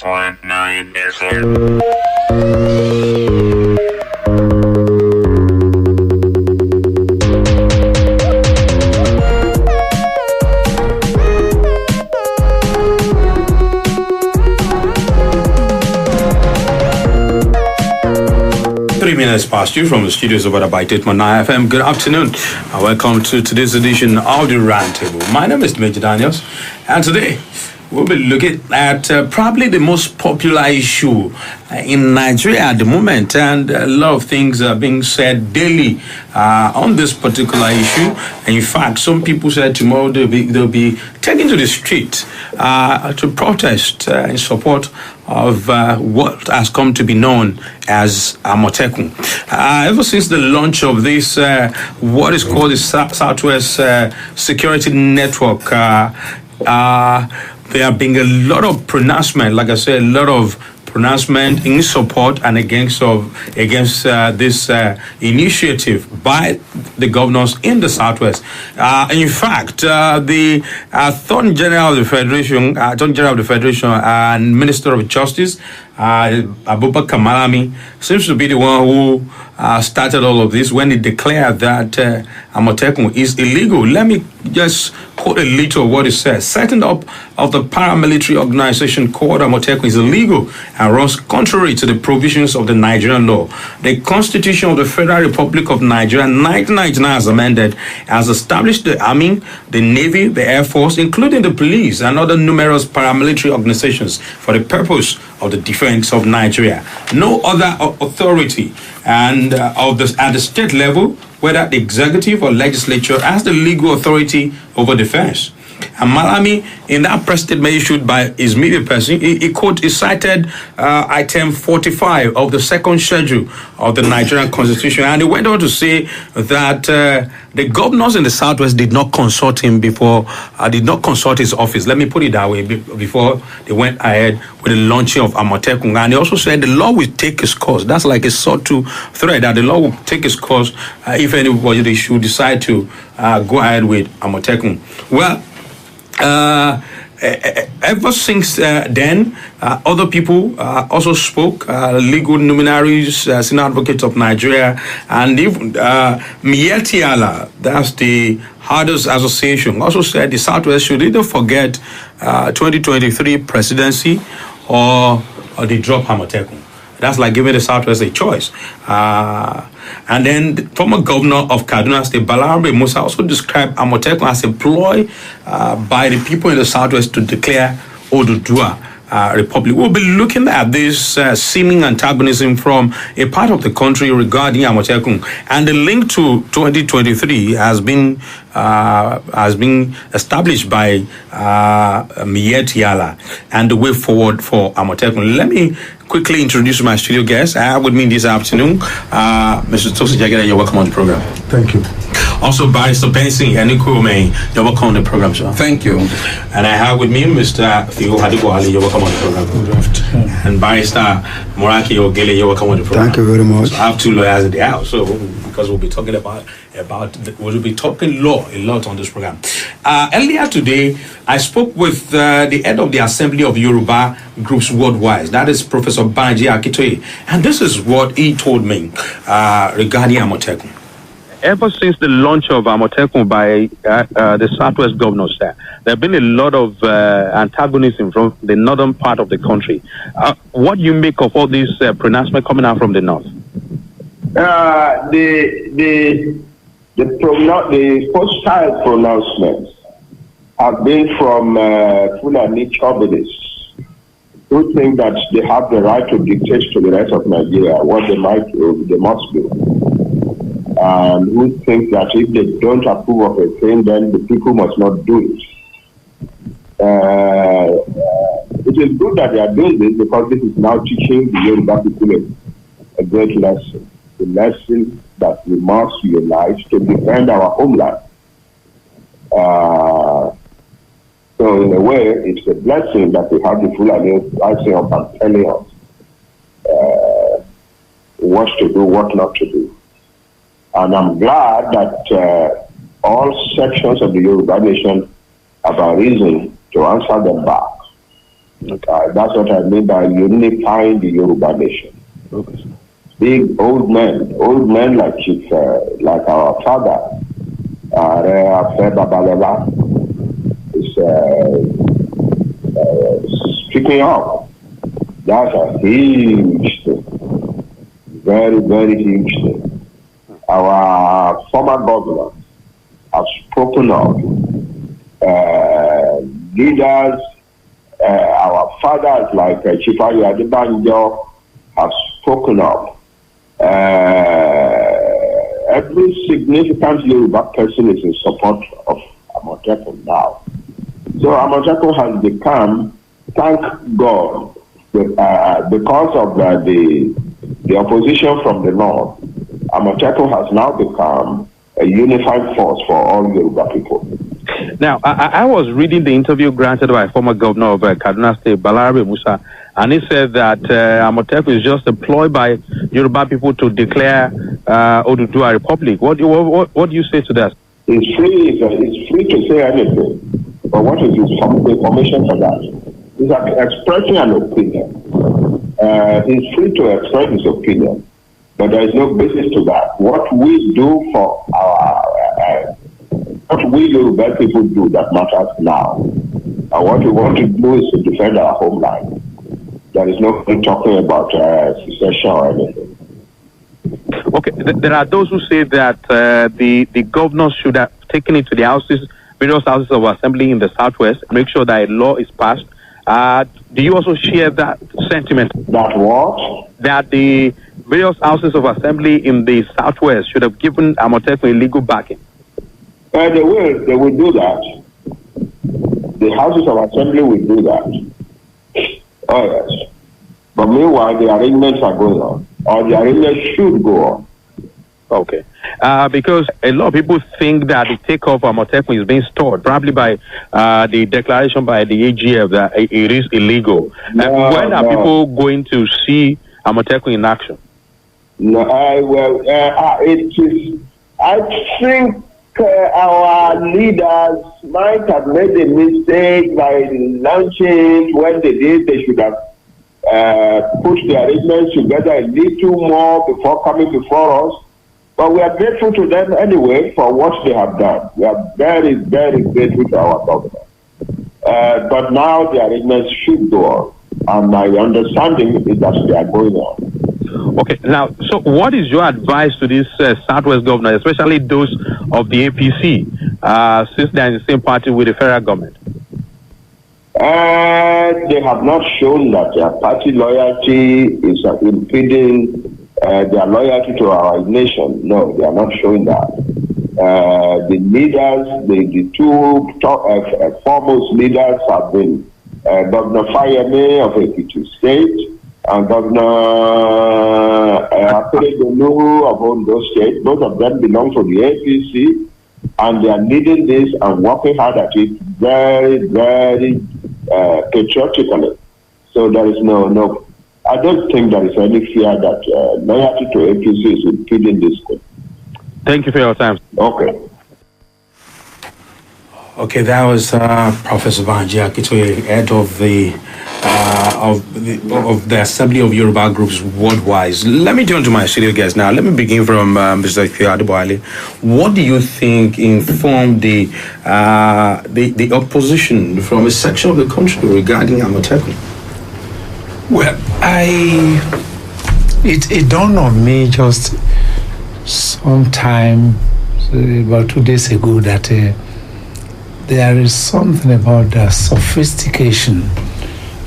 106.9 FM. 3 minutes past you from the studios of Adaba 8.9 FM. Good afternoon and welcome to today's edition of the RoundTable. My name is Oladimeji Daniels, and today we'll be looking at probably the most popular issue in Nigeria at the moment, and a lot of things are being said daily on this particular issue. And in fact, some people said tomorrow they'll be taken to the street to protest in support of what has come to be known as Amotekun. Ever since the launch of this, what is called the Southwest Security Network, there have been a lot of pronouncement, like I said, a lot of pronouncement in support and against this initiative by the governors in the Southwest. In fact, the Attorney General of the Federation, and Minister of Justice, Abubakar Malami, seems to be the one who started all of this when he declared that Amotekun is illegal. Let me just quote a little of what he says. Setting up of the paramilitary organization called Amotekun is illegal and runs contrary to the provisions of the Nigerian law. The Constitution of the Federal Republic of Nigeria, 1999, as amended, has established the Army, the Navy, the Air Force, including the police and other numerous paramilitary organizations for the purpose of the defense of Nigeria. No other authority and at the state level, whether the executive or legislature, has the legal authority over defense. And Malami, in that press statement issued by his media person, he cited item 45 of the second schedule of the Nigerian Constitution, and he went on to say that the governors in the Southwest did not consult him before, did not consult his office. Let me put it that way, before they went ahead with the launching of Amotekun. And he also said the law will take its course. That's like a sawtooth thread, that the law will take its course if anybody should decide to go ahead with Amotekun. Well, ever since then, other people also spoke, legal luminaries, senior advocates of Nigeria, and even Miyetti Allah, that's the Hardest Association, also said the Southwest should either forget 2023 presidency or they drop Amotekun. That's like giving the Southwest a choice. And then the former governor of Kaduna State, Balarabe Musa, also described Amotekun as a ploy by the people in the Southwest to declare Oduduwa Republic. We'll be looking at this seeming antagonism from a part of the country regarding Amotekun, and the link to 2023 has been established by Miyetti Allah and the way forward for Amotekun. Let me quickly introduce my studio guest. I have with me this afternoon, Mr. Tosi Jageda. You're welcome on the program. Thank you. Also, Barrister Benson Yanikume, you're welcome on the program, sir. Thank you. And I have with me Mr. Theo Hadibo Ali. You're welcome on the program. Good afternoon. And Barrister Moraki Ogele, you're welcome on the program. Thank you very much. So I have two lawyers in the house, so because we'll be talking we'll be talking law a lot on this program. Earlier today, I spoke with the head of the Assembly of Yoruba Groups Worldwide, that is Professor Banji Akitoye, and this is what he told me regarding Amotekun. Ever since the launch of Amotekun by the Southwest governors there have been a lot of antagonism from the northern part of the country. What do you make of all these pronouncements coming out from the north? The hostile pronouncements have been from Fulani Chobodists, who think that they have the right to dictate to the rest of Nigeria what they must do. And who think that if they don't approve of a thing, then the people must not do it. It is good that they are doing this, because this is now teaching the Yoruba people a great lesson. The lesson that we must unite to defend our homeland. So in a way, it's a blessing that we have the Fulani rising up and telling us what to do, what not to do. And I'm glad that all sections of the Yoruba nation have a reason to answer them back. That's what I mean by unifying the Yoruba nation. Okay. Big old men like Chief, like our father, Afe Babalola, is speaking up. That's a huge thing, very, very huge thing. Our former governor have spoken up. Leaders, our fathers like Chief Adaba have spoken up. Every significant Yoruba person is in support of Amotekun now. So Amotekun has become, thank God, because of the opposition from the north, Amotekun has now become a unified force for all Yoruba people. Now, I was reading the interview granted by former governor of Kaduna State, Balarabe Musa, and he said that Amotekun is just a ploy by Yoruba people to declare Oduduwa Republic. What do you say to that? It's free to say anything, but what is his information for that? He's expressing an opinion. He's free to express his opinion, but there is no basis to that. What we do for what we Yoruba people do that matters now, and what we want to do is to defend our homeland. There is no talking about secession or anything. Okay, there are those who say that the governors should have taken it to the various houses of assembly in the southwest, make sure that a law is passed. Do you also share that sentiment? That what? That the various houses of assembly in the southwest should have given Amotekun a legal backing? They will do that. The houses of assembly will do that. Oh yes. But meanwhile, the arrangements are going on, or the arrangements should go on. Okay. Because a lot of people think that the takeoff of Amotekun is being stored, probably by the declaration by the AGF that it is illegal. When are people going to see Amotekun in action? No, it is. I think our leaders might have made a mistake by launching it. When they did, they should have put the arrangements together a little more before coming before us. But we are grateful to them anyway for what they have done. We are very, very grateful to our government. But now the arrangements should go on. And my understanding is that they are going on. Okay, now, so what is your advice to these Southwest governors, especially those of the APC, since they are in the same party with the federal government? They have not shown that their party loyalty is impeding their loyalty to our nation. No, they are not showing that. The leaders, the two foremost leaders have been Governor Fayeme of Ekiti State and Governor Amotekun of Ondo State. Both of them belong to the APC, and they are leading this and working hard at it very, very patriotically. So there is no. I don't think there is any fear that loyalty to APC is impeding this thing. Thank you for your time. Okay. Okay, that was Professor Banji Akitoye, head of the Assembly of Yoruba Groups worldwide. Let me turn to my studio guest now. Let me begin from Mr. Adaba. What do you think informed the opposition from a section of the country regarding Amotekun? Well, it dawned on me just sometime about 2 days ago that there is something about the sophistication,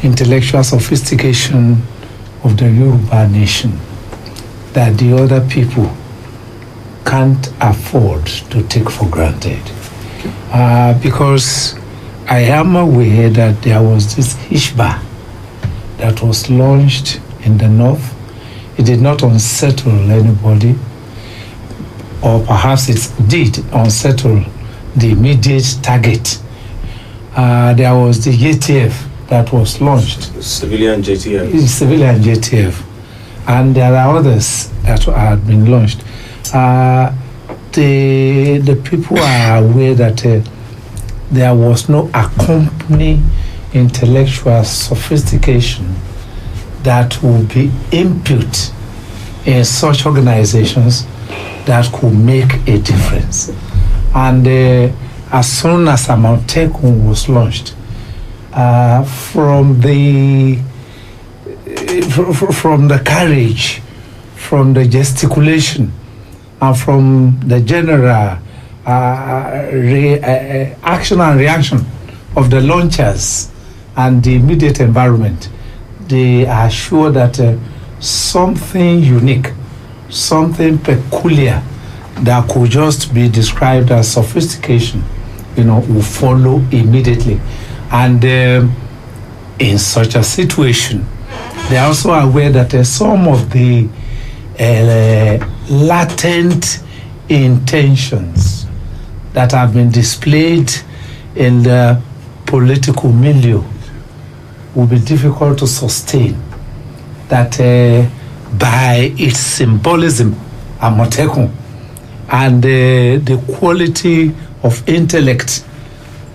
intellectual sophistication of the Yoruba nation that the other people can't afford to take for granted. Because I am aware that there was this Ishba that was launched in the north. It did not unsettle anybody, or perhaps it did unsettle the immediate target. There was the JTF that was launched. Civilian JTF. Civilian JTF. And there are others that had been launched. The people are aware that there was no accompanying intellectual sophistication that will be input in such organizations that could make a difference. And as soon as Amotekun was launched, from the courage, from the gesticulation, and from the general action and reaction of the launchers and the immediate environment, they are sure that something unique, something peculiar that could just be described as sophistication, will follow immediately. And in such a situation, they are also aware that some of the latent intentions that have been displayed in the political milieu will be difficult to sustain. That by its symbolism, Amotekun, and the quality of intellect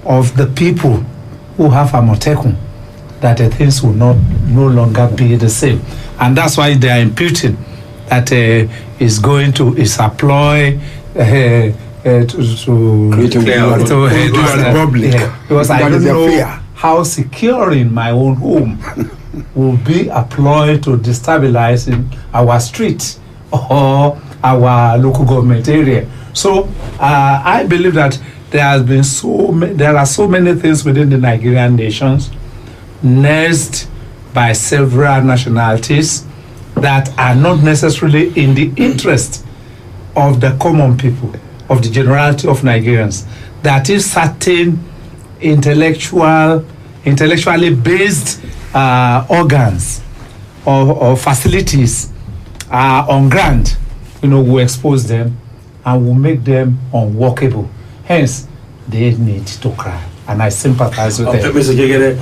of the people who have Amotekun, that things will no longer be the same. And that's why they are imputing that is going to apply to the public. Because I don't know how securing my own home will be employed to destabilize our street or our local government area. So I believe that there are so many things within the Nigerian nations, nursed by several nationalities, that are not necessarily in the interest of the common people, of the generality of Nigerians. That is certain intellectually based organs or facilities on ground, will expose them and will make them unworkable. Hence, they need to cry. And I sympathize with them. Mr. Jegede,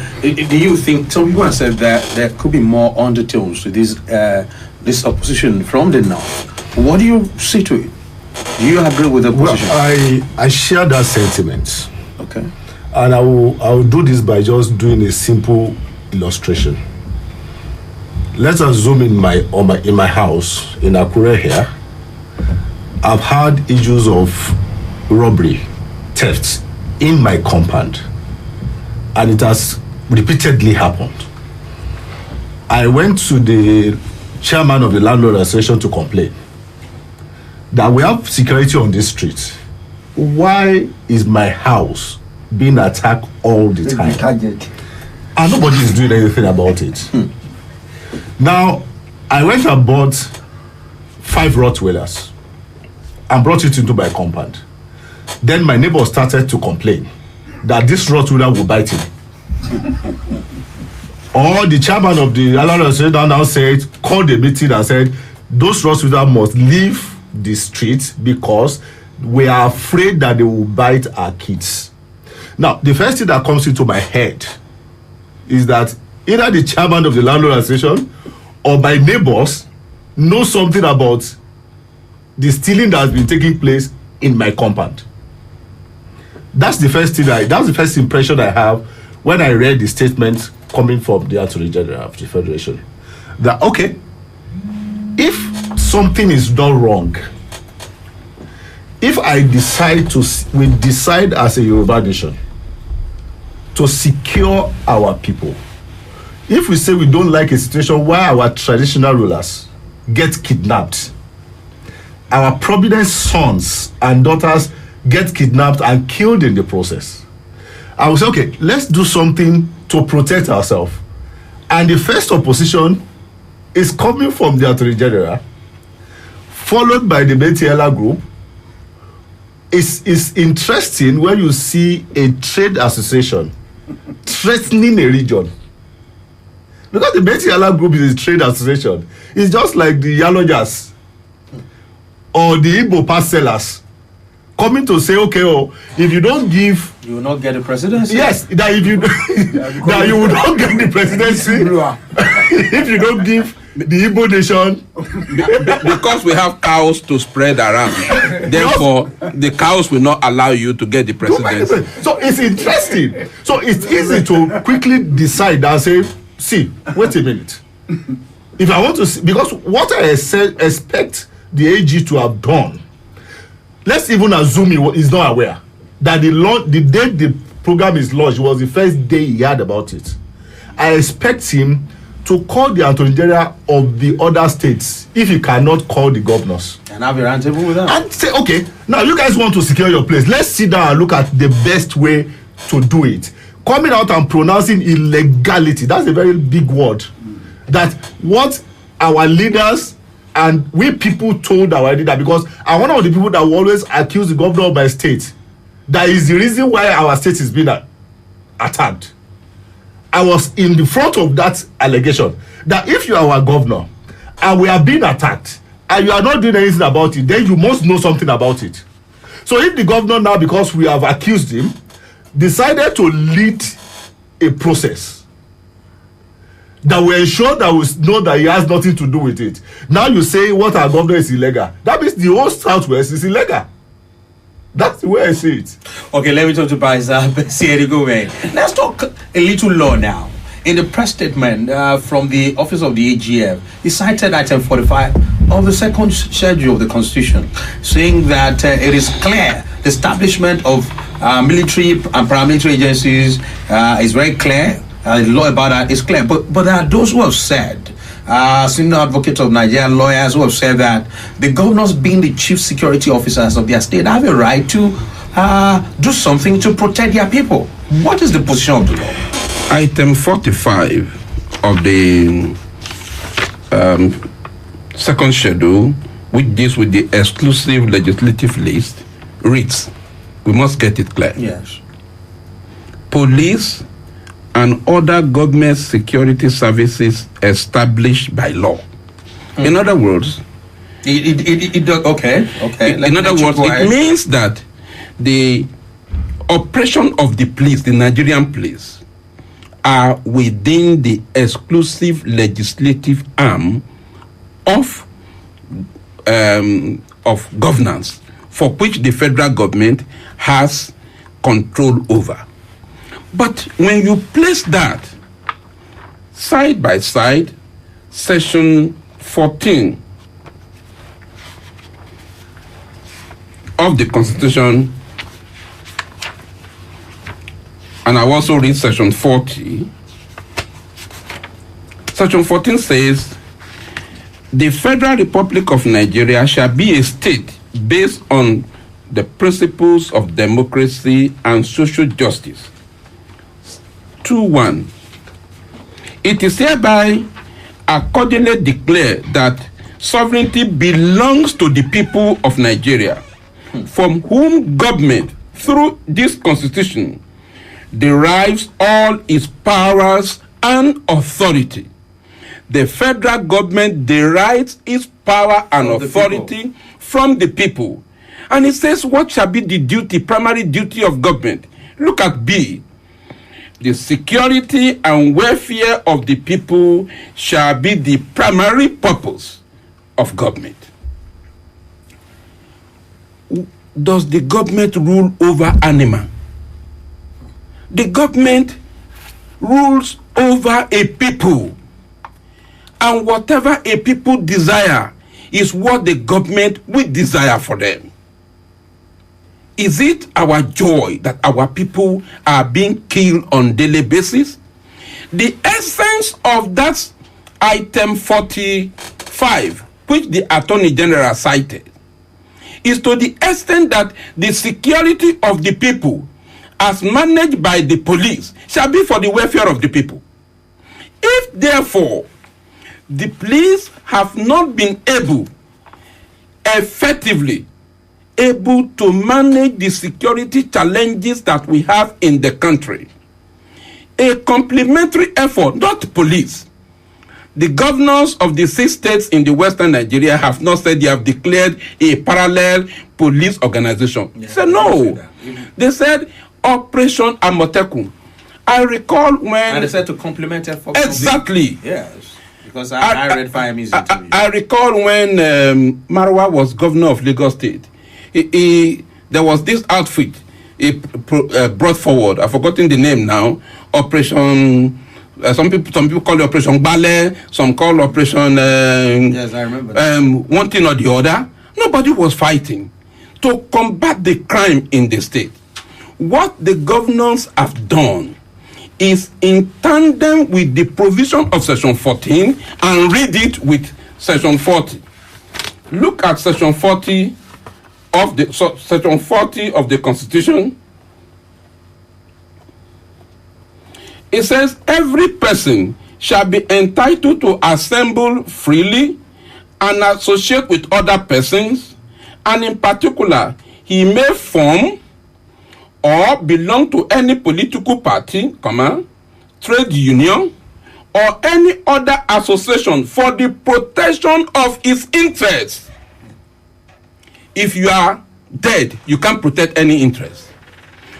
do you think, some people have said that there could be more undertones to this opposition from the North? What do you say to it? Do you agree with the opposition? Well, I share that sentiment. Okay. And I will do this by just doing a simple illustration. Let's assume in my house in Akure here, I've had issues of robbery, thefts in my compound, and it has repeatedly happened. I went to the chairman of the landlord association to complain that we have security on this street. Why is my house being attacked all the time? And nobody is doing anything about it. Now, I went and bought 5 Rottweilers and brought it into my compound. Then my neighbor started to complain that this Rottweiler will bite him. Or the chairman of the landlord association now said, called a meeting and said, those Rottweilers must leave the street because we are afraid that they will bite our kids. Now, the first thing that comes into my head is that either the chairman of the landlord association or my neighbors know something about the stealing that has been taking place in my compound. That's the first thing that's the first impression I have when I read the statement coming from the Attorney General of the Federation. That, okay, if something is done wrong, if we decide as a Yoruba nation to secure our people, if we say we don't like a situation where our traditional rulers get kidnapped, our prominent sons and daughters get kidnapped and killed in the process, I will say, okay, let's do something to protect ourselves. And the first opposition is coming from the Attorney General, followed by the Betiela group. It's interesting when you see a trade association threatening a region. Because the Betiela group is a trade association. It's just like the Yalojas or the Igbo pass sellers coming to say, okay, if you don't give, you will not get the presidency. Yes, that if you that you will not get the presidency if you don't give the Igbo nation. Because we have cows to spread around. Therefore, the cows will not allow you to get the presidency. So it's interesting. So it's easy to quickly decide and say, see, wait a minute. If I want to see, because what I expect the AG to have done, let's even assume he is not aware that the day the program is launched was the first day he heard about it. I expect him to call the Attorney General of the other states if he cannot call the governors. And have a roundtable with them. And say, okay, now you guys want to secure your place. Let's sit down and look at the best way to do it. Coming out and pronouncing illegality, that's a very big word. That what our leaders and we people told our leader, because I'm one of the people that will always accuse the governor of my state. That is the reason why our state is being attacked. I was in the front of that allegation that if you are our governor and we are being attacked and you are not doing anything about it, then you must know something about it. So if the governor now, because we have accused him, decided to lead a process that will ensure that we know that he has nothing to do with it. Now you say what our governor is illegal. That means the whole Southwest is illegal. That's the way I see it. Okay, let me talk to Paisa Sierigome. Let's talk a little law now. In the press statement from the office of the AGF, he cited item 45 of the second schedule of the Constitution, saying that it is clear the establishment of military and paramilitary agencies is very clear. The law about that is clear. But there are those who have said, senior advocates of Nigerian lawyers who have said that the governors, being the chief security officers of their state, have a right to do something to protect their people. What is the position of the law? Item 45 of the second schedule, which deals with the exclusive legislative list, reads, we must get it clear. Yes. Police and other government security services established by law. In other words, okay. In other words, it means that the operation of the police, the Nigerian police, are within the exclusive legislative arm of governance, for which the federal government has control over. But when you place that side by side, section 14 of the Constitution, and I also read section 40, section 14 says, the Federal Republic of Nigeria shall be a state based on the principles of democracy and social justice. 2:1. It is hereby accordingly declared that sovereignty belongs to the people of Nigeria, from whom government, through this constitution, derives all its powers and authority. The federal government derives its power and authority from the people. And it says, what shall be the duty, primary duty of government? Look at B. The security and welfare of the people shall be the primary purpose of government. Does the government rule over animal? The government rules over a people. And whatever a people desire is what the government will desire for them. Is it our joy that our people are being killed on daily basis? The essence of that item 45, which the Attorney General cited, is to the extent that the security of the people, as managed by the police, shall be for the welfare of the people. If, therefore, the police have not been effectively able to manage the security challenges that we have in the country, a complementary effort, not police. The governors of the 6 states in the Western Nigeria have not said they have declared a parallel police organization. Yeah, they said no. They said Operation Amotekun. I recall when... And they said to complement effort. Exactly. Yes. Because I read Fahmi's interview. I recall when Marwa was governor of Lagos State, there was this outfit he brought forward. I've forgotten the name now. Operation. Some people call it Operation Bale. Some call Operation. Yes, I remember. One thing or the other. Nobody was fighting to combat the crime in the state. What the governors have done is in tandem with the provision of Section 14 and read it with Section 40. Look at Section 40 of the Constitution. It says every person shall be entitled to assemble freely and associate with other persons, and in particular, he may form or belong to any political party, trade union, or any other association for the protection of his interests. If you are dead, you can't protect any interest.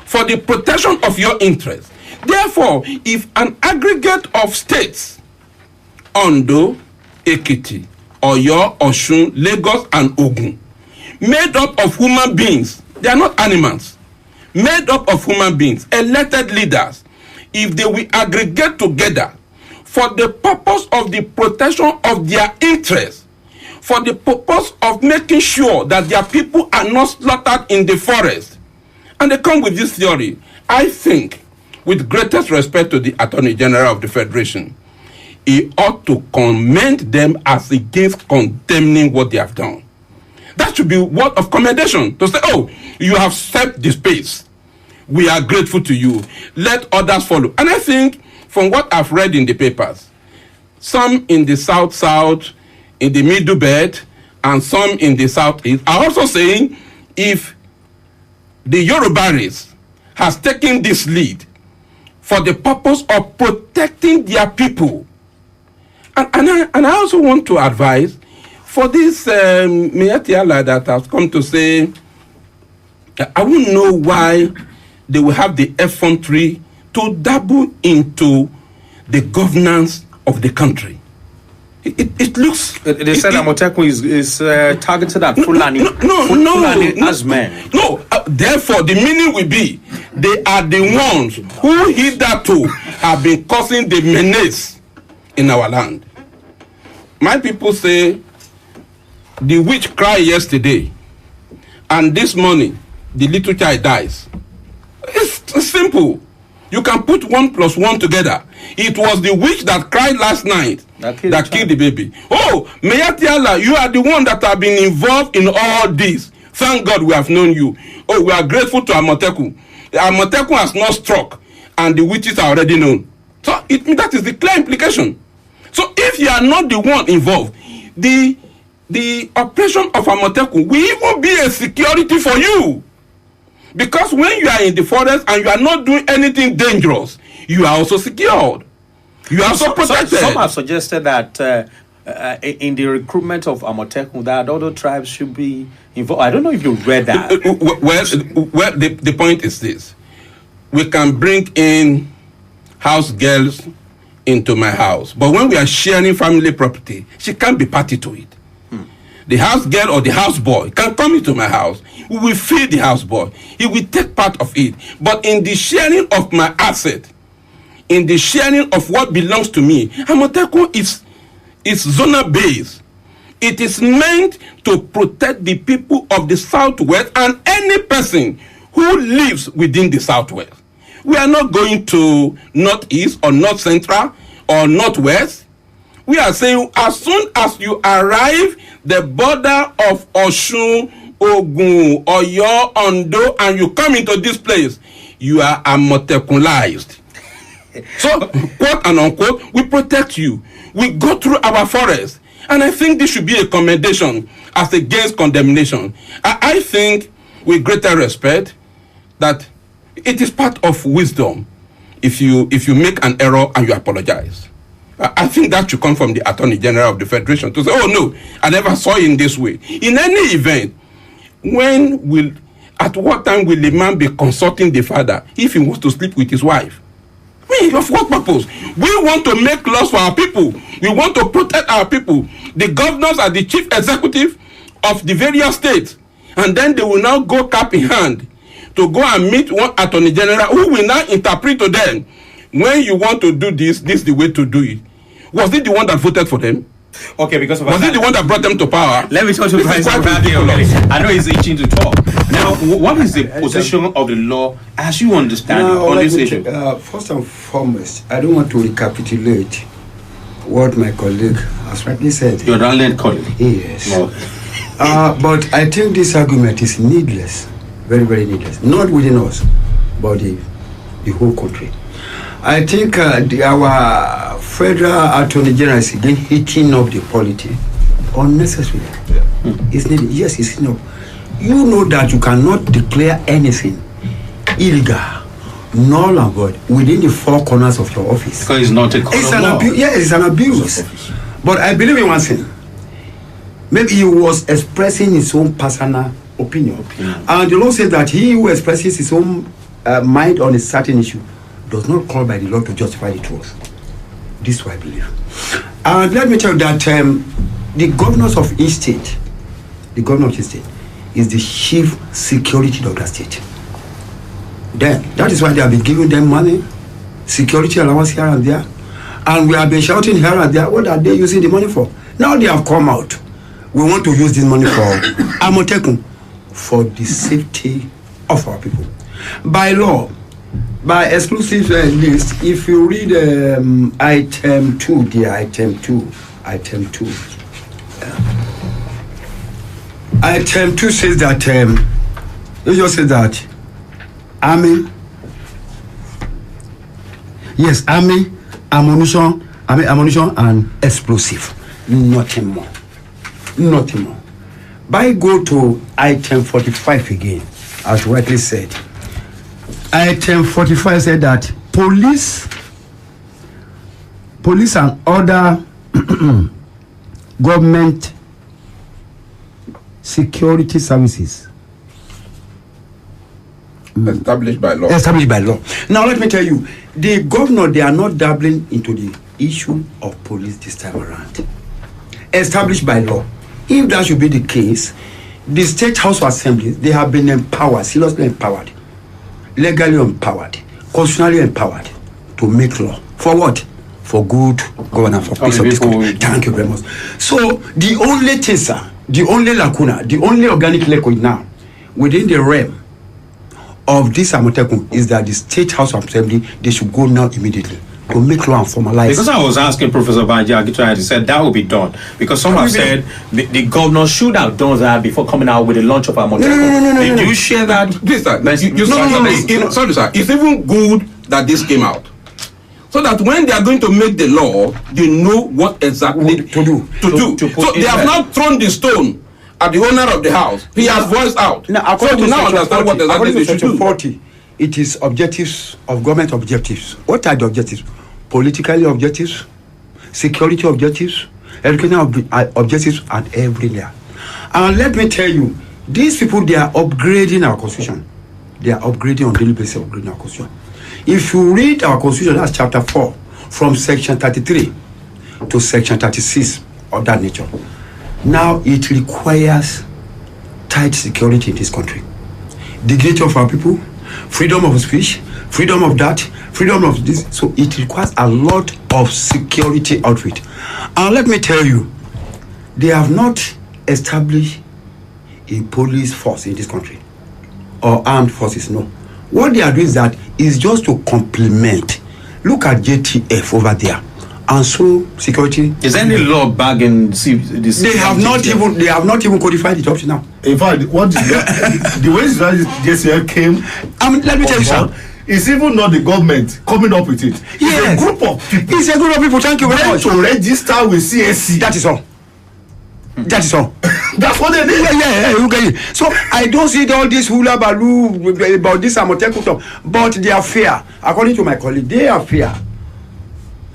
For the protection of your interests. Therefore, if an aggregate of states, Ondo, Ekiti, Oyo, Osun, Lagos, and Ogun, made up of human beings, they are not animals, made up of human beings, elected leaders, if they will aggregate together for the purpose of the protection of their interests, for the purpose of making sure that their people are not slaughtered in the forest, and they come with this theory, I think, with greatest respect to the Attorney General of the Federation, he ought to commend them as against condemning what they have done. That should be a word of commendation, to say, oh, you have set the space. We are grateful to you. Let others follow. And I think, from what I've read in the papers, some in the South, in the Middle Belt, and some in the Southeast are also saying, if the Yoruba race has taken this lead for the purpose of protecting their people, and I also want to advise for this Meyatiala that has come to say, I wouldn't know why they will have the effrontery to dabble into the governance of the country. It looks... They said Amotekun is targeted at Fulani. Fulani as men. No, therefore the meaning will be, they are the ones who hitherto have been causing the menace in our land. My people say, the witch cried yesterday, and this morning, the little child dies. It's simple. You can put 1 + 1 together. It was the witch that cried last night that killed the baby. Oh, Meyatiala, you are the one that have been involved in all this. Thank God we have known you. Oh, we are grateful to Amotekun. Amotekun has not struck, and the witches are already known. So that is the clear implication. So if you are not the one involved, the operation of Amotekun will even be a security for you. Because when you are in the forest and you are not doing anything dangerous, you are also secured. You are also protected. Some have suggested that in the recruitment of Amotekun, that other tribes should be involved. I don't know if you read that. Well, the point is this. We can bring in house girls into my house. But when we are sharing family property, she can't be party to it. The house girl or the house boy can come into my house. We will feed the house boy. He will take part of it. But in the sharing of my asset, in the sharing of what belongs to me, Amotekun is zonal based. It is meant to protect the people of the Southwest and any person who lives within the Southwest. We are not going to Northeast or North Central or Northwest. We are saying as soon as you arrive the border of Osun, Ogun, Oyo, Ondo, and you come into this place, you are Amotekunized. So, quote and unquote, we protect you. We go through our forest. And I think this should be a commendation as against condemnation. I think, with greater respect, that it is part of wisdom if you make an error and you apologize. I think that should come from the Attorney General of the Federation to say, oh no, I never saw it in this way. In any event, at what time will the man be consulting the father if he wants to sleep with his wife? Of what purpose? We want to make laws for our people. We want to protect our people. The governors are the chief executive of the various states. And then they will now go cap in hand to go and meet one attorney general who will now interpret to them, when you want to do this, this is the way to do it. Was it the one that voted for them? Okay, because of was it the one that brought them to power? Let me talk to President I know he's itching to talk. Now, what is the position of the law as you understand it on this issue? First and foremost, I don't want to recapitulate what my colleague has rightly said. Your darling colleague? Yes. Okay. But I think this argument is needless, very, very needless. Not within us, but the whole country. I think our federal attorney general is again heating up the polity unnecessarily. It's needed. Yes, it's enough. You know that you cannot declare anything illegal, null and void within the four corners of your office. Because it's not a common law. Yes, it's an abuse. But I believe in one thing. Maybe he was expressing his own personal opinion. And the law says that he who expresses his own mind on a certain issue does not call by the law to justify the truth. This is what I believe. And let me tell you that the governors of each state, the governor of each state is the chief security of that state. Then, that is why they have been giving them money, security allowance here and there. And we have been shouting here and there, what are they using the money for? Now they have come out. We want to use this money for Amotekun, for the safety of our people. By law, by exclusive list, if you read item 2, item 2. Item 2 says that, it just says that, army, ammunition and explosive. Nothing more. Nothing more. By go to item 45 again, as rightly said. Item 45 said that police and other government security services Established by law. Established by law. Now let me tell you, the governor, they are not dabbling into the issue of police this time around. Established by law. If that should be the case, the State House of Assembly, they have been empowered, seriously empowered, legally empowered, constitutionally empowered to make law. For what? For good governance, for peace of this country. Thank you very much. So the only thing, sir, the only lacuna, the only organic liquid now within the realm of this Amotekun is that the State House of Assembly, they should go now immediately to make law and formalize. Because I was asking Professor Banji Agitwa, he said that will be done. Because some have said the governor should have done that before coming out with the launch of Amotekun. No. Do you share that? Please, sir. Sorry, sir. It's even good that this came out, so that when they are going to make the law, they know what exactly to do. So they have not thrown the stone at the owner of the house. He has voiced out. Now, so we now understand what exactly they should do. 40, it is objectives of government objectives. What are the objectives? Politically objectives, security objectives, educational objectives, and every layer. And let me tell you, these people, they are upgrading our constitution. They are upgrading on daily basis, upgrading our constitution. If you read our constitution, that's chapter 4, from section 33 to section 36 of that nature. Now it requires tight security in this country. Dignity of our people, freedom of speech, freedom of that, freedom of this. So it requires a lot of security outfit. And let me tell you, they have not established a police force in this country or armed forces, no. What they are doing is that is just to complement. Look at JTF over there. And so security. Is there any law back in this? They have not even codified it up to now. In fact, what the way JCL came, let me tell you something. It's even not the government coming up with it. Yes. It's a group of people. It's a group of people. Thank you very much. To register with CSC. That is all. That is all. That's what they did. Yeah. Okay. So I don't see all this hula baloo about this Amotekun stuff, but they are fair. According to my colleague, they are fair.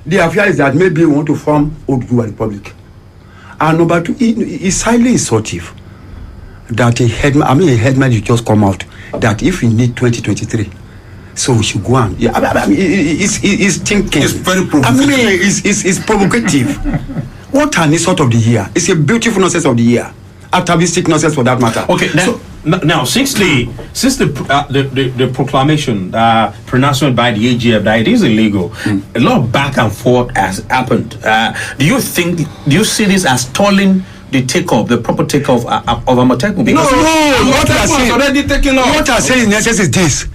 Their fear is that maybe we want to form Oduduwa Republic. And number two, it's highly insultive that a headman will just come out that if we need 2023, So we should go on. Yeah, I mean, it's thinking. It's very provocative. I mean, it's provocative. What an insult of the year. It's a beautiful nonsense of the year. Atavistic nonsense for that matter. Okay, now since the proclamation pronouncement by the AGF that it is illegal, a lot of back and forth has happened. Do you see this as stalling the proper takeoff of Amotekun? Because what I say already taken off. What I say in essence is this: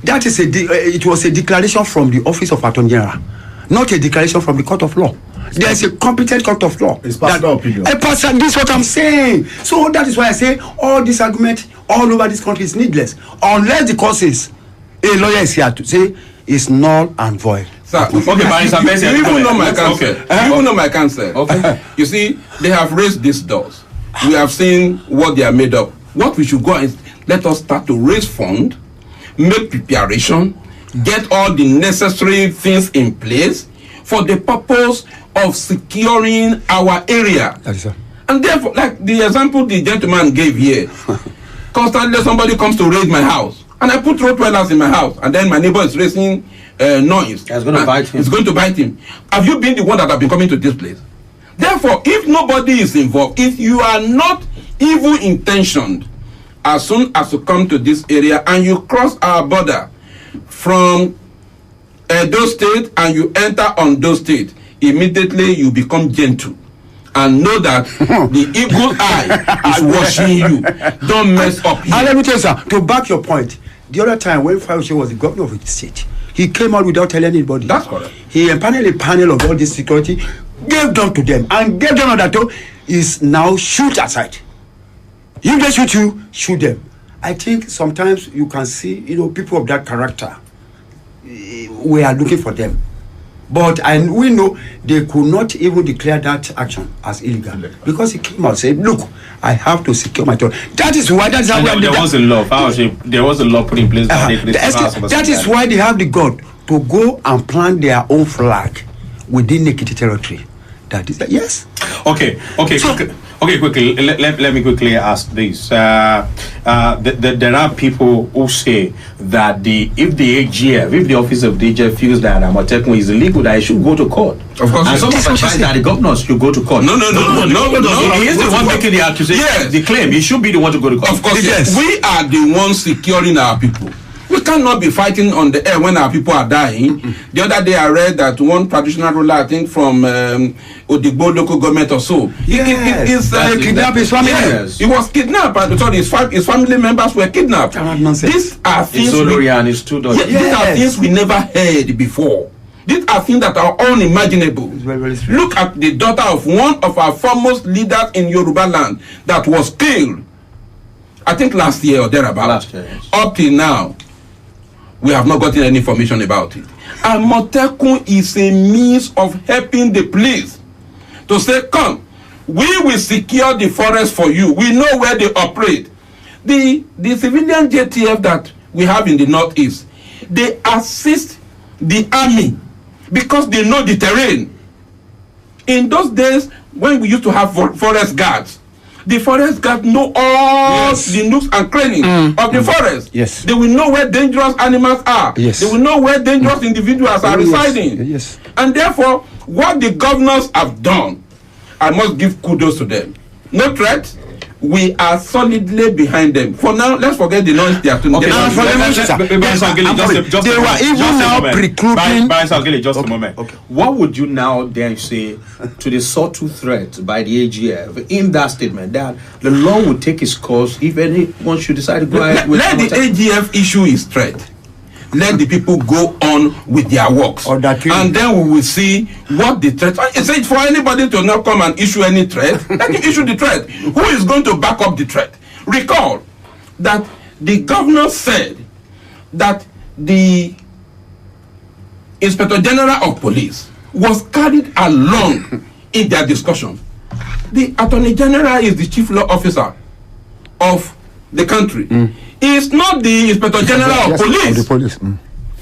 that is it was a declaration from the office of Attorney General, not a declaration from the court of law. There is a competent court of law. It's personal opinion. This is what I'm saying. So that is why I say all this argument all over this country is needless, unless the court says a lawyer is here to say it's null and void. Sir, you even know my counsel. You even know my counsel. Okay. You see, they have raised these doors. We have seen what they are made of. What we should go is let us start to raise funds, make preparation, get all the necessary things in place for the purpose of securing our area. That is so. And therefore, like the example the gentleman gave here, constantly somebody comes to raid my house, and I put rottweilers in my house, and then my neighbor is raising noise. It's going to bite him. It's going to bite him. Have you been the one that have been coming to this place? Therefore, if nobody is involved, if you are not evil intentioned, as soon as you come to this area and you cross our border from Edo State and you enter Ondo State, immediately you become gentle and know that the eagle eye is watching you. Don't mess up here. And let me tell you, sir, to back your point, the other time when Fayose was the governor of the state, he came out without telling anybody. That's correct. He empaneled a panel of all this security, gave them to them, and gave them that is now shoot aside. If they shoot you, shoot them. I think sometimes you can see, people of that character. We are looking for them. But we know they could not even declare that action as illegal because he came out and said, "Look, I have to secure my territory." That is why there was a law. There was a law put in place by the that is why they have the gun to go and plant their own flag within Ekiti territory. That is yes. Okay. Quickly. Let me quickly ask this. There are people who say that if the office of the AGF feels that Amotekun is illegal, that it should go to court. Of course. And some advise that the governors should go to court. No. He is the one making the accusation. Yes. The claim. He should be the one to go to court. Of course, yes. We are the ones securing our people. We cannot be fighting on the air when our people are dying. The other day I read that one traditional ruler, I think from Odigbo local government or so, kidnapped his family. Yes. He was kidnapped. His family members were kidnapped. These are things these are things we never heard before. These are things that are unimaginable. Look at the daughter of one of our foremost leaders in Yoruba land that was killed, I think last year or thereabout. Yes. Up till now, we have not gotten any information about it. Amotekun is a means of helping the police to say, come, we will secure the forest for you. We know where they operate. The civilian JTF that we have in the northeast, they assist the army because they know the terrain. In those days, when we used to have forest guards, the forest guards know all the nooks and crannies of the forest. Yes. They will know where dangerous animals are. Yes. They will know where dangerous individuals are residing. Yes. And therefore, what the governors have done, I must give kudos to them. No threat. We are solidly behind them. For now, let's forget the noise they are doing. They were even now precluding. Just a moment. Okay. What would you now then say to the subtle threat by the AGF in that statement that the law will take its course if anyone should decide to go ahead with let the AGF issue its threat. Let the people go on with their works, and then we will see what the threat is. It for anybody to not come and issue any threat. Let him issue the threat. Who is going to back up the threat? Recall that the governor said that the Inspector General of Police was carried along in their discussion. The Attorney General is the chief law officer of the country. He is not the Inspector General of Police.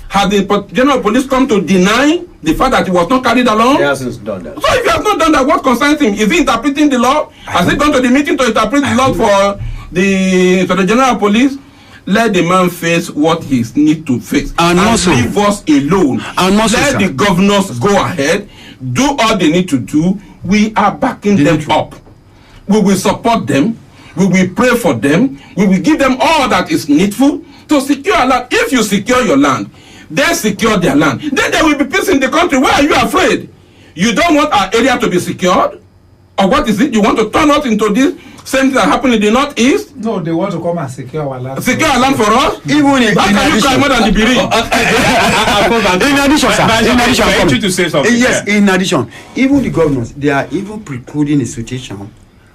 Has the Inspector General of Police come to deny the fact that he was not carried along? He hasn't done that. So if he has not done that, what concerns him? Is he interpreting the law? Has he gone to the meeting to interpret the law for the Inspector General of Police? let the man face what he needs to face. And also, leave us alone. And also, let sir, the governors go ahead, do all they need to do. We are backing them up. We will support them. We will pray for them. We will give them all that is needful to secure land. If you secure your land, they secure their land. Then there will be peace in the country. Why are you afraid? You don't want our area to be secured? Or what is it? You want to turn us into this same thing that happened in the northeast? No, they want to come and secure our land. Secure our land for us? Even in addition, more than the Biri? in addition, sir, in addition, I want you to say something. yes, in addition, even the governors, they are even precluding a situation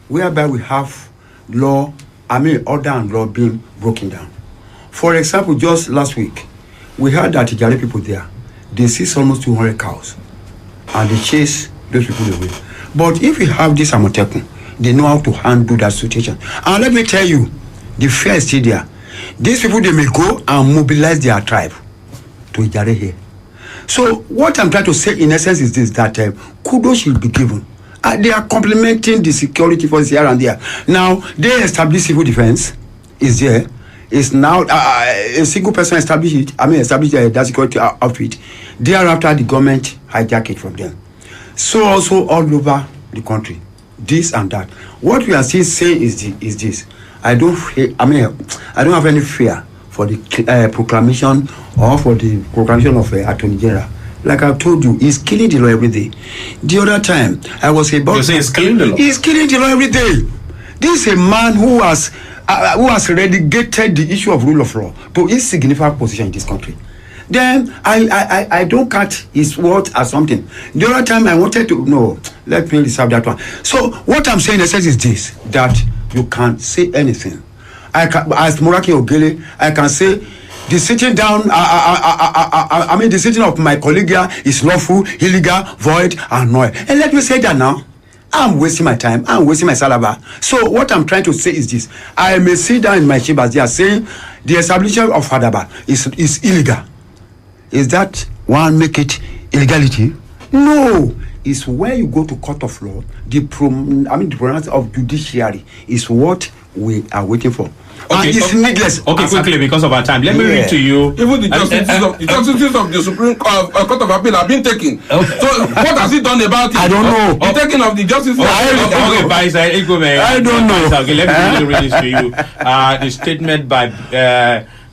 whereby we have order and law being broken down. For example, just last week, we heard that Ijale people there, they seized almost 200 cows, and they chase those people away. But if we have this Amotekun, they know how to handle that situation. And let me tell you, the fear is still there. These people, they may go and mobilize their tribe to Ijale here. So what I'm trying to say in essence is this, that kudos should be given. They are complementing the security forces here and there. Now, they establish civil defense, is there. It's now a single person established it. Established that security outfit. Thereafter, the government hijack it from them. So also all over the country, this and that. What we are still saying is this. I don't have any fear for the proclamation or for the proclamation of Attorney General. Like I've told you, he's killing the law every day. The other time, I was about... You say he's killing the law? He's killing the law every day. This is a man who has relegated the issue of rule of law to insignificant position in this country. Then I don't cut his word as something. The other time I wanted to... No, let me reserve that one. So what I'm saying in essence is this, that you can't say anything. As Moraki Ogele, I can say... The sitting down, the sitting of my colleague here is lawful, illegal, void, and null. And let me say that now. I'm wasting my time. I'm wasting my salary. So what I'm trying to say is this. I may sit down in my chambers. They are saying the establishment of Adaba is illegal. Is that one make it illegality? No. It's where you go to court of law. The pronouncement of judiciary is what we are waiting for. Okay, it's needless. Okay, quickly, because of our time. Let me read to you. Even the justices of the Supreme Court of Appeal have been taken. Okay. So what has he done about it? I don't know. The taking of the justices. I don't know. Okay, let me read this to you. The statement by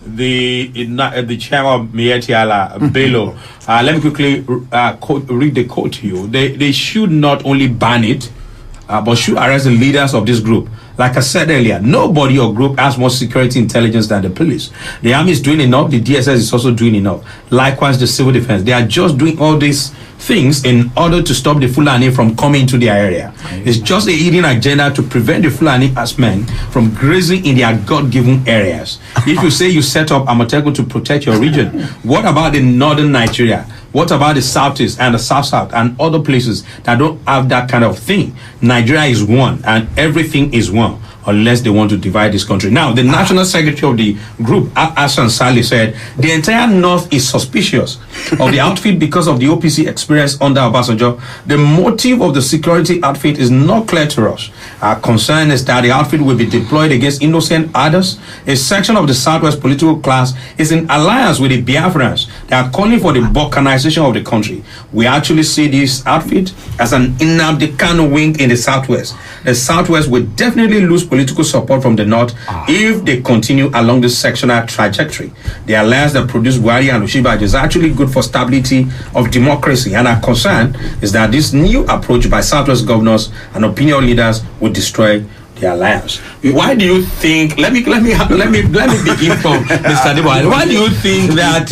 the chairman of Mietiala, Bello. Let me quickly read the quote to you. They should not only ban it, but should arrest the leaders of this group. Like I said earlier, nobody or group has more security intelligence than the police. The army is doing enough. The DSS is also doing enough. Likewise, the civil defense. They are just doing all these things in order to stop the Fulani from coming into their area. It's just a hidden agenda to prevent the Fulani men from grazing in their God-given areas. If you say you set up Amotekun to protect your region, what about the northern Nigeria? What about the southeast and the south and other places that don't have that kind of thing? Nigeria is one and everything is one, unless they want to divide this country. Now, the national secretary of the group, Hassan Saleh, said the entire north is suspicious of the outfit because of the OPC experience under Obasanjo. The motive of the security outfit is not clear to us. Our concern is that the outfit will be deployed against innocent others. A section of the southwest political class is in alliance with the Biafrans. They are calling for the balkanization of the country. We actually see this outfit as an Nnamdi Kanu wing in the southwest. The southwest will definitely lose political support from the north if they continue along this sectional trajectory. The alliance that produced Buhari and Ushibaji is actually good for stability of democracy, and our concern is that this new approach by southwest governors and opinion leaders will destroy the alliance. Why do you think? Let me begin from Mr. Adaba. Why do you think that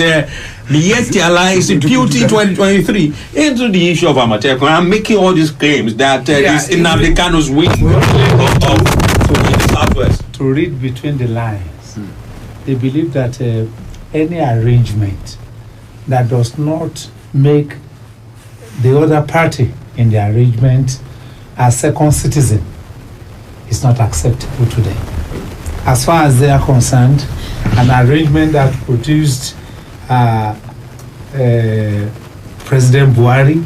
the alliance is imputing 2023 into the issue of Amotekun and making all these claims that this Nnamdi Kanu's wing in the southwest? To read between the lines, they believe that any arrangement that does not make the other party in the arrangement a second citizen is not acceptable to them. As far as they are concerned, an arrangement that produced President Buhari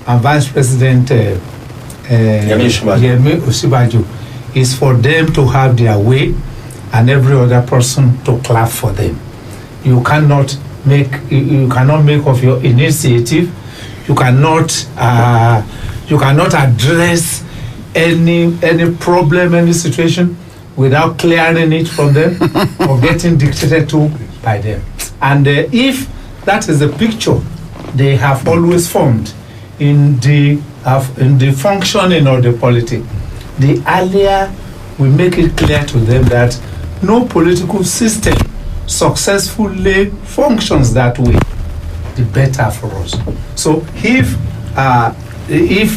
and Vice President Yemi Osinbajo is for them to have their way and every other person to clap for them. You cannot make of your initiative. You cannot address any problem, any situation without clearing it from them or getting dictated to by them. And if that is the picture they have always formed in the functioning of the politics, the earlier we make it clear to them that no political system successfully functions that way, the better for us. So if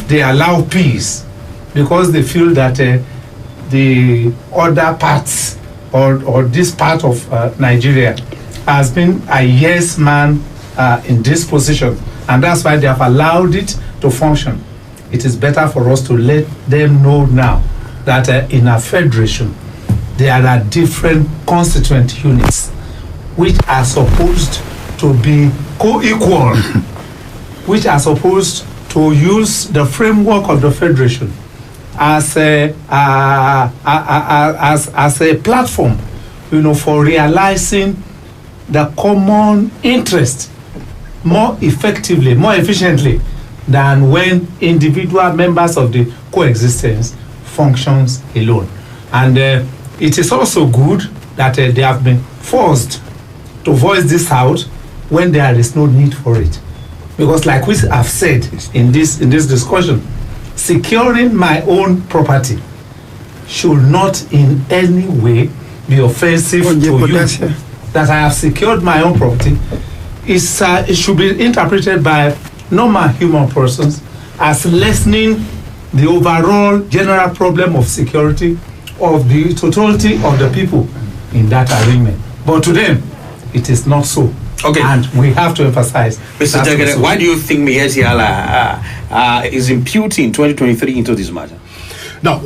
they allow peace because they feel that the other parts or this part of Nigeria has been a yes man in this position, and that's why they have allowed it to function, it is better for us to let them know now that in a federation there are different constituent units which are supposed to be co-equal, which are supposed to use the framework of the federation as a platform, for realizing the common interest more effectively, more efficiently than when individual members of the coexistence functions alone. And it is also good that they have been forced to voice this out when there is no need for it. Because like we have said in this discussion, securing my own property should not in any way be offensive to you. That I have secured my own property it should be interpreted by normal human persons as lessening the overall general problem of security of the totality of the people in that arrangement. But to them, it is not so. Okay. And we have to emphasize. Mr. Jagede, why do you think Miyetti Allah is imputing 2023 into this matter? Now,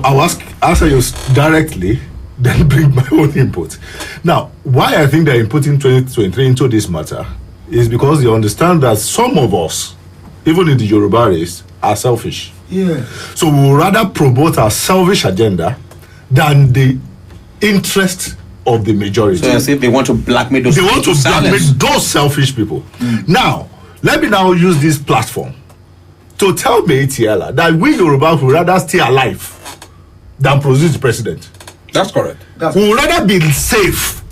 I'll answer you directly, then bring my own input. Now, why I think they're inputting 2023 into this matter is because they understand that some of us, even in the Yoruba race, are selfish. Yeah. So we will rather promote our selfish agenda than the interest of the majority. So as if they want to blackmail those. They want to blackmail those selfish people. Now, let me now use this platform to tell Miyetti Allah that we Yoruba would rather stay alive than produce the president. That's correct. We would rather be safe,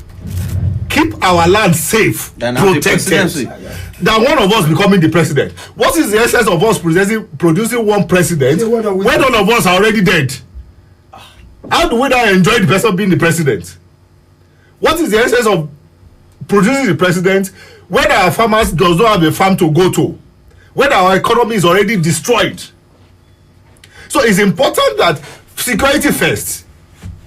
keep our land safe, protected, than one of us becoming the president. What is the essence of us producing one president when all of us are already dead? How do we now enjoy the person being the president? What is the essence of producing the president when our farmers does not have a farm to go to, when our economy is already destroyed? So it's important that security first,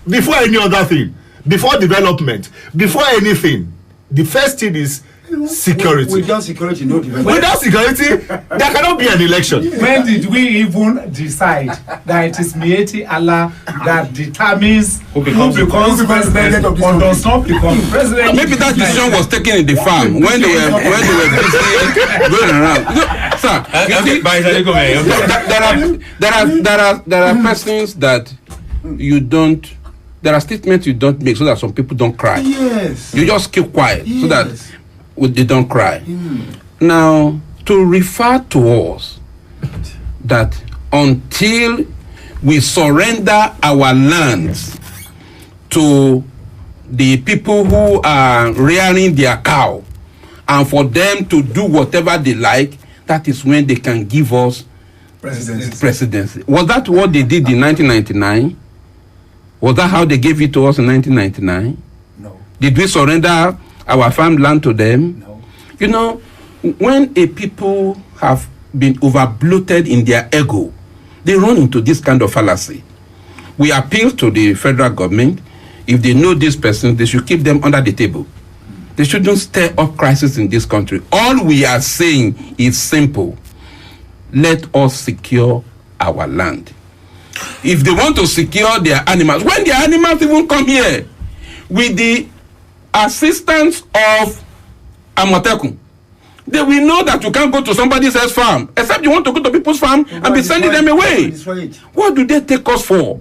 before any other thing, before development, before anything. The first thing is security. Without security, no development. Without security, there cannot be an election. When did we even decide that it is Miyetti Allah that determines who becomes president or does not become president? Maybe that decision was taken in the farm when they were busy going around. No, sir, there are persons that you don't. There are statements you don't make so that some people don't cry. Yes. You just keep quiet so that they don't cry. Now, to refer to us that until we surrender our lands to the people who are rearing their cow, and for them to do whatever they like, that is when they can give us presidency. Was that what they did in 1999? Was that how they gave it to us in 1999? No. Did we surrender our farmland to them? No. You know, when a people have been over-bloated in their ego, they run into this kind of fallacy. We appeal to the federal government. If they know this person, they should keep them under the table. They shouldn't stir up crisis in this country. All we are saying is simple. Let us secure our land. If they want to secure their animals, when their animals even come here, with the assistance of Amotekun, they will know that you can't go to somebody else's farm, except you want to go to people's farm and be sending them away. What do they take us for?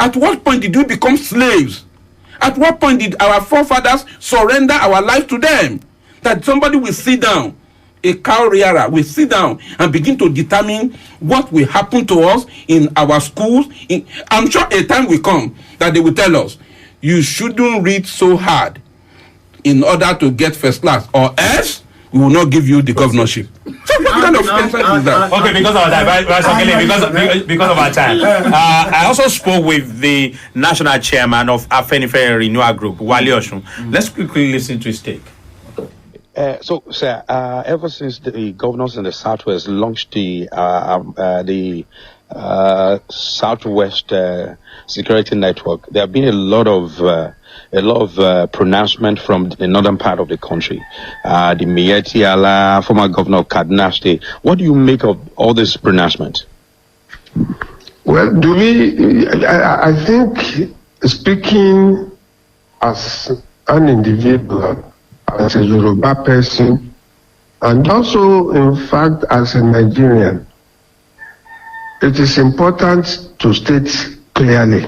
At what point did we become slaves? At what point did our forefathers surrender our life to them? That somebody will sit down, a cow rearer will sit down and begin to determine what will happen to us in our schools. I'm sure a time will come that they will tell us, you shouldn't read so hard in order to get first class, or else we will not give you the governorship. So what kind of nonsense is that? Okay, because of that, because of our time. I also spoke with the national chairman of Afenifere Renewal Group, Wale Oshun. Let's quickly listen to his take. So, sir, ever since the governors in the Southwest launched the Southwest Security Network, there have been a lot of pronouncement from the northern part of the country. The Miyetti Allah, former governor of Kaduna State. What do you make of all this pronouncement? Well, I think, speaking as an individual, as a Yoruba person, and also, in fact, as a Nigerian, it is important to state clearly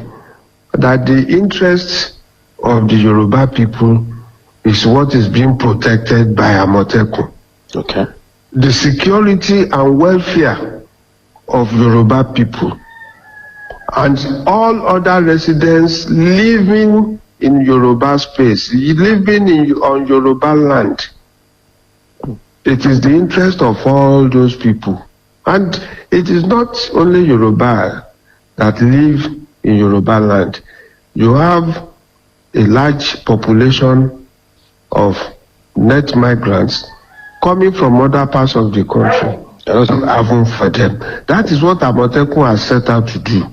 that the interests of the Yoruba people is what is being protected by Amotekun. Okay. The security and welfare of Yoruba people and all other residents living in Yoruba space, living on Yoruba land. It is the interest of all those people. And it is not only Yoruba that live in Yoruba land. You have a large population of net migrants coming from other parts of the country. Having for them. That is what Amotekun has set out to do.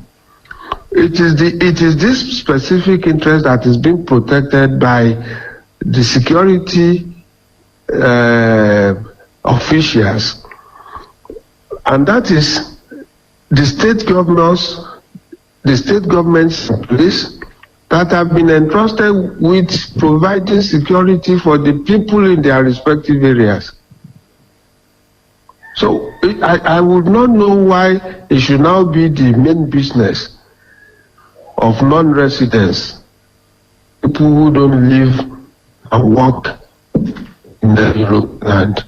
It is this specific interest that is being protected by the security officials, and that is the state governors, the state governments in place that have been entrusted with providing security for the people in their respective areas. So I would not know why it should now be the main business of non-residents, people who don't live and work in the Europe land,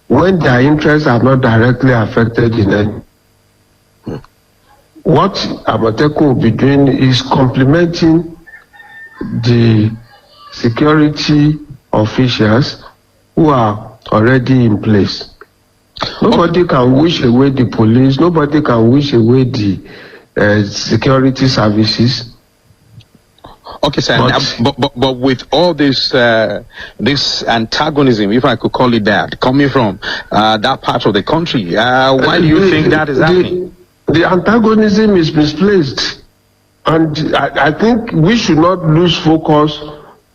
when their interests are not directly affected in any. What Amotekun will be doing is complementing the security officials who are already in place. Nobody can wish away the police, nobody can wish away the security services. Okay, sir. But with all this antagonism, if I could call it that, coming from that part of the country, why do you think that is happening? The antagonism is misplaced, and I think we should not lose focus,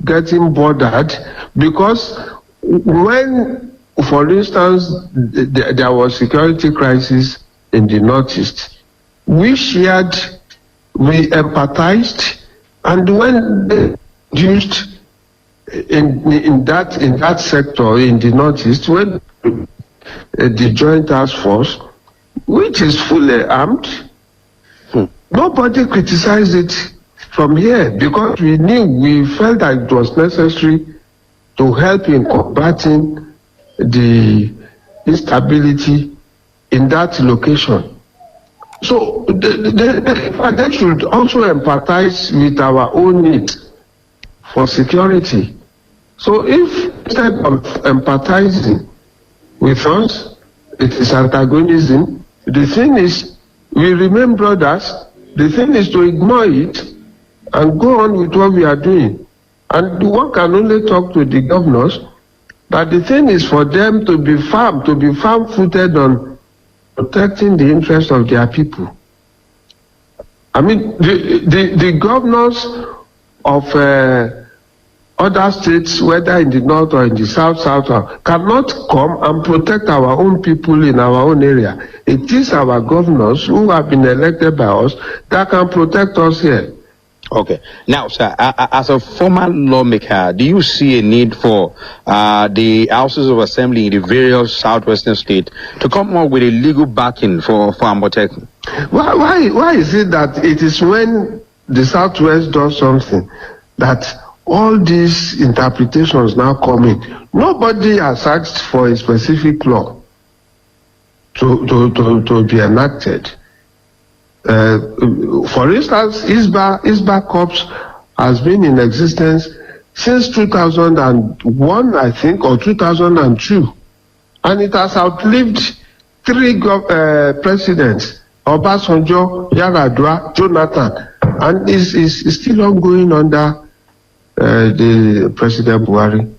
getting bothered, because when, for instance, there was security crisis in the Northeast, we shared, we empathized, and when they used in that sector in the Northeast, when the Joint Task Force, which is fully armed, nobody criticized it from here, because we felt that it was necessary to help in combating the instability in that location. So they should also empathize with our own need for security. So if instead of empathizing with us, it is antagonism, the thing is, we remain brothers, the thing is to ignore it and go on with what we are doing. And one can only talk to the governors that the thing is for them to be firm-footed on protecting the interests of their people. I mean, the governors of other states, whether in the north or in the south, cannot come and protect our own people in our own area. It is our governors who have been elected by us that can protect us here. Okay. Now, sir, as a former lawmaker, do you see a need for the houses of assembly in the various southwestern states to come up with a legal backing for Amotekun? Why is it that it is when the Southwest does something, that all these interpretations now come in. Nobody has asked for a specific law to be enacted. For instance, ISBA Corps has been in existence since 2001, I think, or 2002. And it has outlived 3 presidents, Obasanjo, Yar'Adua, Jonathan, and is still ongoing under the President Buhari.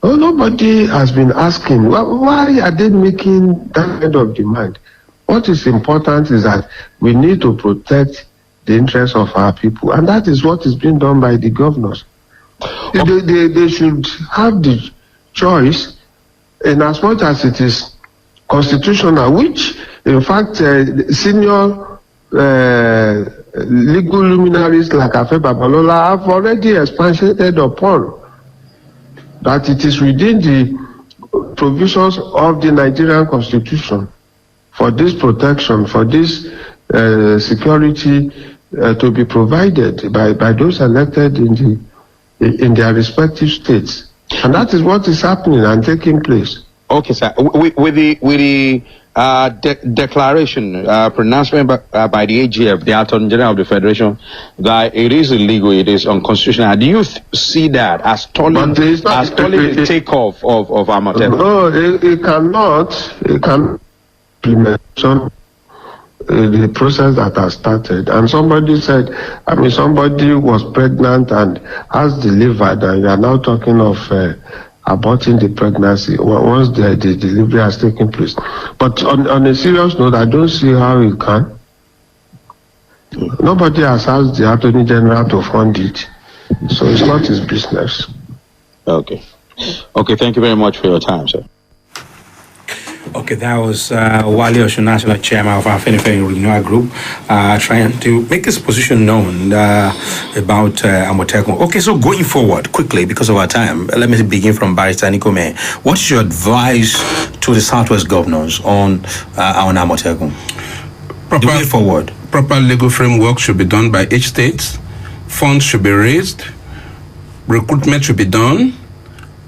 Oh, nobody has been asking, why are they making that kind of demand? What is important is that we need to protect the interests of our people, and that is what is being done by the governors. They should have the choice, in as much as it is constitutional, which, in fact, senior legal luminaries like Afe Babalola have already expatiated upon, that it is within the provisions of the Nigerian Constitution for this protection, for this security to be provided by those elected in their respective states. And that is what is happening and taking place. Okay, sir. With the declaration, pronouncement by the AGF, the Attorney General of the Federation, that it is illegal, it is unconstitutional. Do you see that as stalling the takeoff of Amotekun? No, it cannot. It can implement the process that has started. And somebody said, somebody was pregnant and has delivered, and you are now talking of aborting the pregnancy once the delivery has taken place. But on a serious note, I don't see how it can. Nobody has asked the Attorney General to fund it, so it's not his business. Okay, thank you very much for your time, sir. Okay, that was Wale Osun, National Chairman of our Afenifere Renewal Group, trying to make his position known about Amotekun. Okay, so going forward, quickly, because of our time, let me begin from Barrister Nikome. What is your advice to the Southwest governors on Amotekun? The way forward. Proper legal framework should be done by each state. Funds should be raised. Recruitment should be done.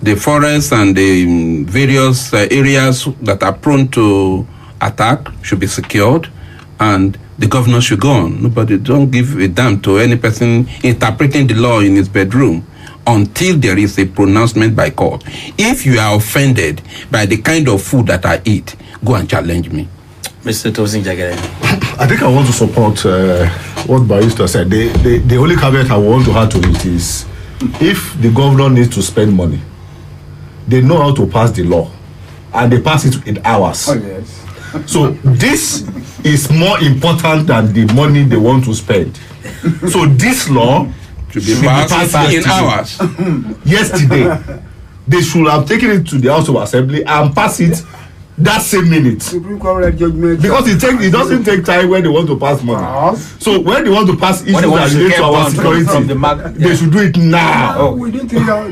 The forests and the various areas that are prone to attack should be secured, and the governor should go on. Nobody, don't give a damn to any person interpreting the law in his bedroom until there is a pronouncement by court. If you are offended by the kind of food that I eat, go and challenge me. Mr. Tosin Jagere. I think I want to support what Barrister said. The only caveat I want to add to it is, if the governor needs to spend money, they know how to pass the law, and they pass it in hours. Oh, yes. So this is more important than the money they want to spend. So this law should be passed in hours. Yesterday, they should have taken it to the House of Assembly and pass it that same minute. Because it doesn't take time when they want to pass money. So when they want to pass issues that relate to our security, they should do it now. We didn't think that.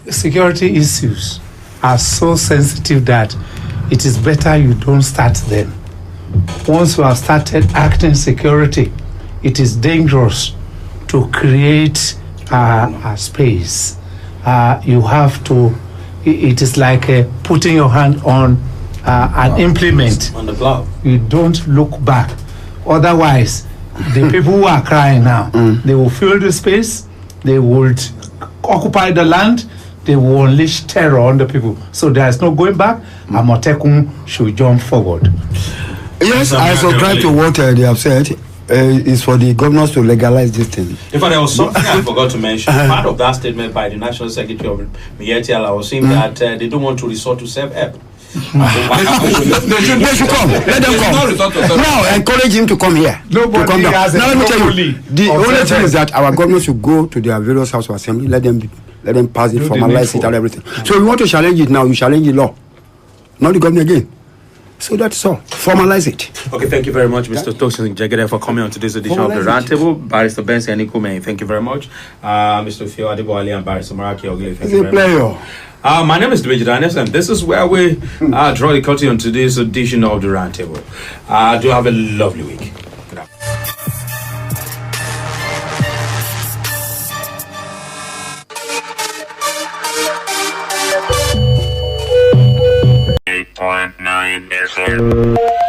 Security issues are so sensitive that it is better you don't start them. Once you have started acting security, it is dangerous to create a space. You have to. It is like putting your hand on an implement. On the plow. You don't look back. Otherwise, the people who are crying now, they will fill the space, they would occupy the land, they will unleash terror on the people. So there is no going back. Amotekun should jump forward. Yes, I subscribe to what they have said. Is for the governors to legalize this thing. In fact, there was something I forgot to mention. Part of that statement by the National Secretary of Mietiala was saying that they don't want to resort to self-help. They should come. Let them come. Now, encourage him to come here. Nobody has now, let me tell you, the only thing is that our governors should go to their various House of Assembly, let them pass it, formalize it and everything. So you want to challenge it now, you challenge the law. Not the government again. So that's all. Formalize it. Okay, thank you very much, Mr. Tosin Jegede, for coming on today's edition of the Roundtable. Barrister Benson and Nikume, thank you very much. Mr. Theo Adeba and Barrister Maraki Ogle, thank you very much. My name is Oladimeji Daniels, and this is where we draw the curtain on today's edition of the Roundtable. Do have a lovely week. Good afternoon. 8.9 FM.